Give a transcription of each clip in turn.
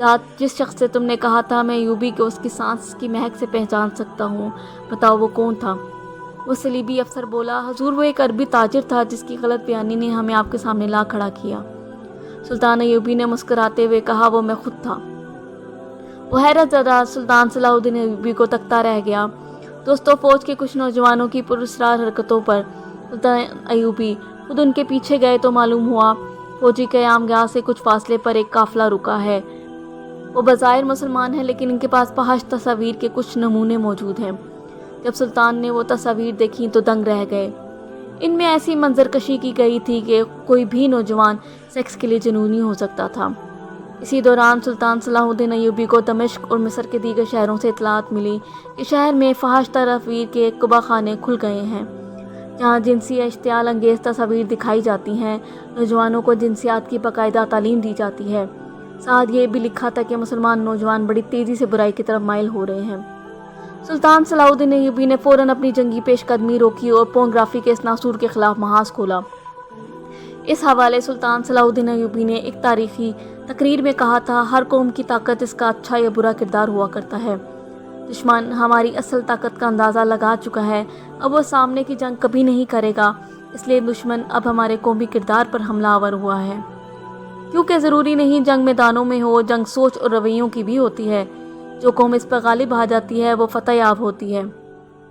رات جس شخص سے تم نے کہا تھا میں ایوبی کو اس کی سانس کی مہک سے پہچان سکتا ہوں، بتاؤ وہ کون تھا؟ وہ صلیبی افسر بولا، حضور وہ ایک عربی تاجر تھا جس کی غلط بیانی نے ہمیں آپ کے سامنے لا کھڑا کیا۔ سلطان ایوبی نے مسکراتے ہوئے کہا، وہ میں خود تھا۔ وہ حیرت زدہ سلطان صلاح الدین ایوبی کو تکتا رہ گیا۔ دوستوں، فوج کے کچھ نوجوانوں کی پراسرار حرکتوں پر سلطان ایوبی خود ان کے پیچھے گئے تو معلوم ہوا فوجی قیام گاہ سے کچھ فاصلے پر ایک قافلہ رکا ہے۔ وہ بظاہر مسلمان ہیں لیکن ان کے پاس فحش تصاویر کے کچھ نمونے موجود ہیں۔ جب سلطان نے وہ تصاویر دیکھیں تو دنگ رہ گئے۔ ان میں ایسی منظر کشی کی گئی تھی کہ کوئی بھی نوجوان سیکس کے لیے جنونی ہو سکتا تھا۔ اسی دوران سلطان صلاح الدین ایوبی کو دمشق اور مصر کے دیگر شہروں سے اطلاعات ملی کہ شہر میں فحش تصاویر کے قبہ خانے کھل گئے ہیں، جہاں جنسی اشتعال انگیز تصاویر دکھائی جاتی ہیں۔ نوجوانوں کو جنسیات کی باقاعدہ تعلیم دی جاتی ہے۔ ساتھ یہ بھی لکھا تھا کہ مسلمان نوجوان بڑی تیزی سے برائی کی طرف مائل ہو رہے ہیں۔ سلطان صلاح الدین ایوبی نے فوراً اپنی جنگی پیش قدمی روکی اور پورنوگرافی کے اس ناسور کے خلاف محاذ کھولا۔ اس حوالے سلطان صلاح الدین ایوبی نے ایک تاریخی تقریر میں کہا تھا، ہر قوم کی طاقت اس کا اچھا یا برا کردار ہوا کرتا ہے۔ دشمن ہماری اصل طاقت کا اندازہ لگا چکا ہے، اب وہ سامنے کی جنگ کبھی نہیں کرے گا، اس لیے دشمن اب ہمارے قومی کردار پر حملہ آور ہوا ہے۔ کیونکہ ضروری نہیں جنگ میدانوں میں ہو، جنگ سوچ اور رویوں کی بھی ہوتی ہے۔ جو قوم اس پر غالب آ جاتی ہے وہ فتح یاب ہوتی ہے۔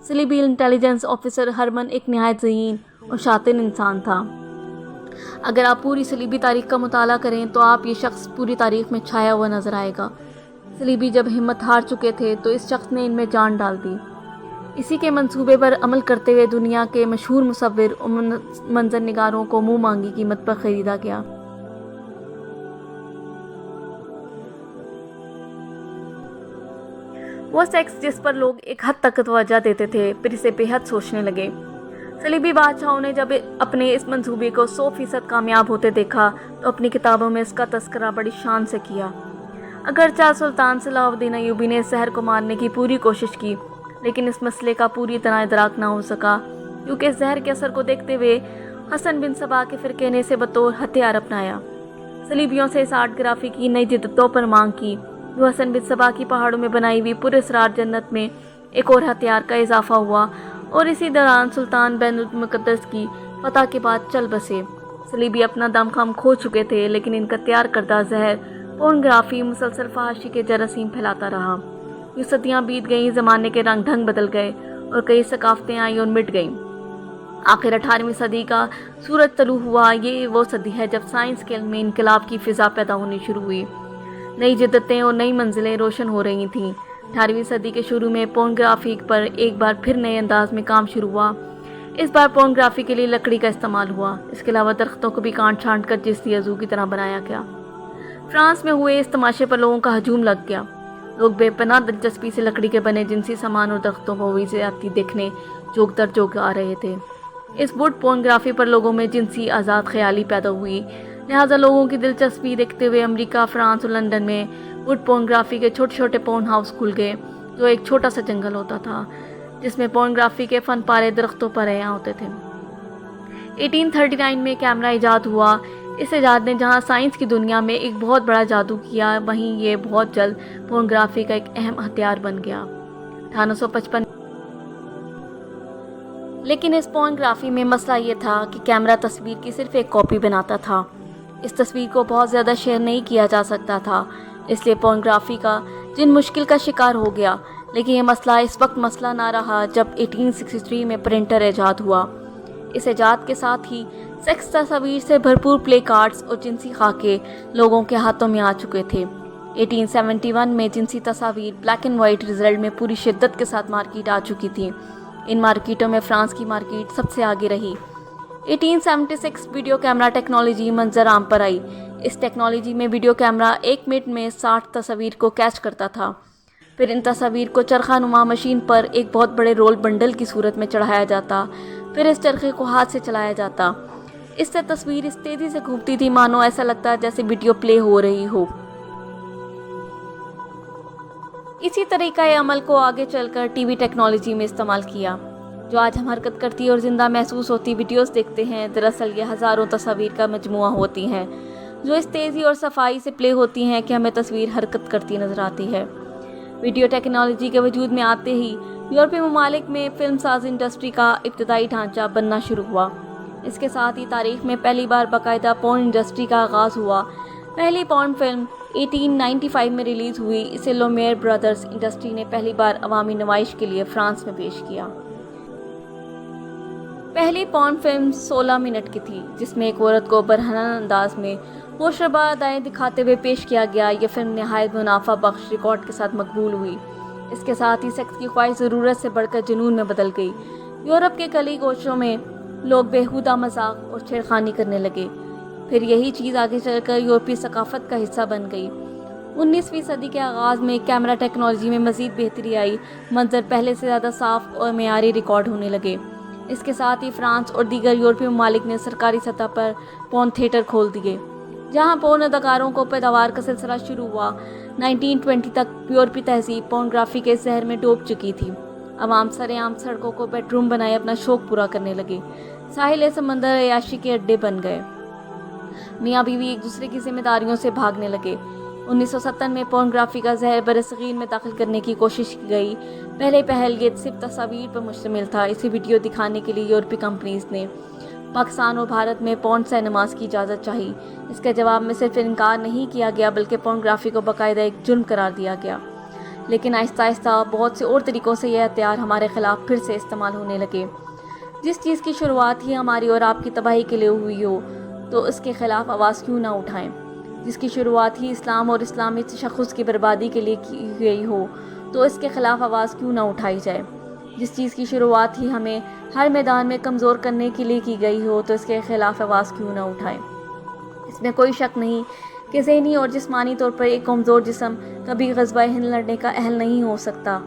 صلیبی انٹیلیجنس آفیسر ہرمن ایک نہایت ذہین اور شاطر انسان تھا۔ اگر آپ پوری صلیبی تاریخ کا مطالعہ کریں تو آپ یہ شخص پوری تاریخ میں چھایا ہوا نظر آئے گا۔ صلیبی جب ہمت ہار چکے تھے تو اس شخص نے ان میں جان ڈال دی۔ اسی کے منصوبے پر عمل کرتے ہوئے دنیا کے مشہور مصور اور منظر نگاروں کو منہ مانگی قیمت پر خریدا گیا۔ وہ سیکس جس پر لوگ ایک حد تک توجہ دیتے تھے پھر اسے بے حد سوچنے لگے۔ صلیبی بادشاہوں نے جب اپنے اس منصوبے کو 100% کامیاب ہوتے دیکھا تو اپنی کتابوں میں اس کا تذکرہ بڑی شان سے کیا۔ اگرچہ سلطان صلاح الدین ایوبی نے اس زہر کو مارنے کی پوری کوشش کی لیکن اس مسئلے کا پوری طرح ادراک نہ ہو سکا، کیونکہ اس زہر کے اثر کو دیکھتے ہوئے حسن بن صبا کے فرقے نے اسے بطور ہتھیار اپنایا۔ صلیبیوں سے اس آرٹ گرافی کی نئی جدتوں پر مانگ کی جو حسن بن صبا کی پہاڑوں میں بنائی ہوئی پراسرار جنت میں ایک اور ہتھیار کا اضافہ ہوا، اور اسی دوران سلطان بین المقدس کی فتح کے بعد چل بسے۔ صلیبی اپنا دم خم کھو چکے تھے لیکن ان کا تیار کردہ زہر پورنوگرافی مسلسل فحاشی کے جراثیم پھیلاتا رہا۔ یہ صدیاں بیت گئیں، زمانے کے رنگ ڈھنگ بدل گئے اور کئی ثقافتیں آئیں اور مٹ گئیں۔ آخر 18ویں صدی کا سورج طلوع ہوا۔ یہ وہ صدی ہے جب سائنس کے علم میں انقلاب کی فضا پیدا ہونی شروع ہوئی، نئی جدتیں اور نئی منزلیں روشن ہو رہی تھیں۔ 18ویں صدی کے شروع میں پورنوگرافی پر ایک بار پھر نئے انداز میں کام شروع ہوا۔ اس بار پورنوگرافی کے لیے لکڑی کا استعمال ہوا۔ اس کے علاوہ درختوں کو بھی کاٹ چھانٹ کر جنسی عضو کی طرح بنایا گیا۔ فرانس میں ہوئے اس تماشے پر لوگوں کا ہجوم لگ گیا۔ لوگ بے پناہ دلچسپی سے لکڑی کے بنے جنسی سامان اور درختوں کو ہوئی زیادتی دیکھنے جوگ در جوگ آ رہے تھے۔ اس ووڈ پورنوگرافی پر لوگوں میں جنسی آزاد خیالی پیدا ہوئی، لہٰذا لوگوں کی دلچسپی دیکھتے ہوئے امریکہ، فرانس اور لندن میں ووڈ پورنوگرافی کے چھوٹے چھوٹے پورن ہاؤس کھل گئے، جو ایک چھوٹا سا جنگل ہوتا تھا جس میں پورنوگرافی کے فن پارے درختوں پر عیاں ہوتے تھے۔ 1839 میں کیمرہ ایجاد ہوا۔ اس ایجاد نے جہاں سائنس کی دنیا میں ایک بہت بڑا جادو کیا، وہیں یہ بہت جلد پورنوگرافی کا ایک اہم ہتھیار بن گیا۔ 1855 لیکن اس پورنوگرافی میں مسئلہ یہ تھا کہ کیمرہ تصویر کی صرف ایک کاپی بناتا تھا۔ اس تصویر کو بہت زیادہ شیئر نہیں کیا جا سکتا تھا، اس لیے پورنوگرافی کا جن مشکل کا شکار ہو گیا۔ لیکن یہ مسئلہ اس وقت مسئلہ نہ رہا جب 1863 میں پرنٹر ایجاد ہوا۔ اس ایجاد کے ساتھ ہی سیکس تصاویر سے بھرپور پلے کارڈز اور جنسی خاکے لوگوں کے ہاتھوں میں آ چکے تھے۔ 1871 میں جنسی تصاویر بلیک اینڈ وائٹ رزلٹ میں پوری شدت کے ساتھ مارکیٹ آ چکی تھی۔ ان مارکیٹوں میں فرانس کی مارکیٹ سب سے آگے رہی۔ 1876 ویڈیو کیمرہ ٹیکنالوجی منظر عام پر آئی۔ اس ٹیکنالوجی میں ویڈیو کیمرہ 1 منٹ میں 60 تصاویر کو کیچ کرتا تھا۔ پھر ان تصاویر کو چرخہ نما مشین پر ایک بہت بڑے رول بنڈل کی صورت میں چڑھایا جاتا، پھر اس چرخے کو ہاتھ سے چلایا جاتا۔ اس سے تصویر اس تیزی سے گھومتی تھی مانو ایسا لگتا جیسے ویڈیو پلے ہو رہی ہو۔ اسی طریقہ عمل کو آگے چل کر ٹی وی ٹیکنالوجی میں استعمال کیا۔ جو آج ہم حرکت کرتی اور زندہ محسوس ہوتی ویڈیوز دیکھتے ہیں، دراصل یہ ہزاروں تصاویر کا مجموعہ ہوتی ہیں۔ جو اس تیزی اور صفائی سے پلے ہوتی ہیں کہ ہمیں تصویر حرکت کرتی نظر آتی ہے۔ ویڈیو ٹیکنالوجی کے وجود میں آتے ہی یورپی ممالک میں فلم ساز انڈسٹری کا ابتدائی ڈھانچہ بننا شروع ہوا۔ اس کے ساتھ ہی تاریخ میں پہلی بار باقاعدہ پورن انڈسٹری کا آغاز ہوا۔ پہلی پورن فلم 1895 میں ریلیز ہوئی۔ اسے لومیر برادرز انڈسٹری نے پہلی بار عوامی نمائش کے لیے فرانس میں پیش کیا۔ پہلی پورن فلم 16 منٹ کی تھی، جس میں ایک عورت کو برہنہ انداز میں ہوشربا ادائیں دکھاتے ہوئے پیش کیا گیا۔ یہ فلم نہایت منافع بخش ریکارڈ کے ساتھ مقبول ہوئی۔ اس کے ساتھ ہی سیکس کی خواہش ضرورت سے بڑھ کر جنون میں بدل گئی۔ یورپ کے گلی کوچوں میں لوگ بیہودہ مذاق اور چھیڑخانی کرنے لگے۔ پھر یہی چیز آگے چل کر یورپی ثقافت کا حصہ بن گئی۔ 19ویں صدی کے آغاز میں کیمرہ ٹیکنالوجی میں مزید بہتری آئی۔ منظر پہلے سے زیادہ صاف اور معیاری ریکارڈ ہونے لگے۔ اس کے ساتھ ہی فرانس اور دیگر یورپی ممالک نے سرکاری سطح پر پورن تھیٹر کھول دیے، جہاں پورن اداکاروں کو پیداوار کا سلسلہ شروع ہوا۔ 1920 تک یورپی تہذیب پورنوگرافی کے زہر میں ڈوب چکی تھی۔ عوام سرعام سڑکوں کو بیڈ روم بنائے اپنا شوق پورا کرنے لگے۔ ساحل سمندر عیاشی کے اڈے بن گئے۔ میاں بیوی ایک دوسرے کی ذمہ داریوں سے بھاگنے لگے۔ 1970 میں پورنوگرافی کا زہر برصغیر میں داخل کرنے کی کوشش کی گئی۔ پہلے پہل یہ صرف تصاویر پر مشتمل تھا۔ اسے ویڈیو دکھانے کے لیے یورپی کمپنیز نے پاکستان اور بھارت میں پورن سینماز کی اجازت چاہی۔ اس کے جواب میں صرف انکار نہیں کیا گیا بلکہ پورنوگرافی کو باقاعدہ ایک جرم قرار دیا گیا۔ لیکن آہستہ آہستہ بہت سے اور طریقوں سے یہ ہتھیار ہمارے خلاف پھر سے استعمال ہونے لگے۔ جس چیز کی شروعات ہی ہماری اور آپ کی تباہی کے لیے ہوئی ہو تو اس کے خلاف آواز کیوں نہ اٹھائیں؟ جس کی شروعات ہی اسلام اور اسلامی تشخص کی بربادی کے لیے کی گئی ہو تو اس کے خلاف آواز کیوں نہ اٹھائی جائے؟ جس چیز کی شروعات ہی ہمیں ہر میدان میں کمزور کرنے کے لیے کی گئی ہو تو اس کے خلاف آواز کیوں نہ اٹھائیں؟ اس میں کوئی شک نہیں کہ ذہنی اور جسمانی طور پر ایک کمزور جسم کبھی غزوہ ہند لڑنے کا اہل نہیں ہو سکتا۔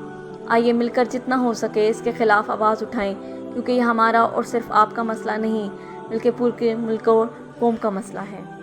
آئیے مل کر جتنا ہو سکے اس کے خلاف آواز اٹھائیں، کیونکہ یہ ہمارا اور صرف آپ کا مسئلہ نہیں بلکہ پورے ملک اور قوم کا مسئلہ ہے۔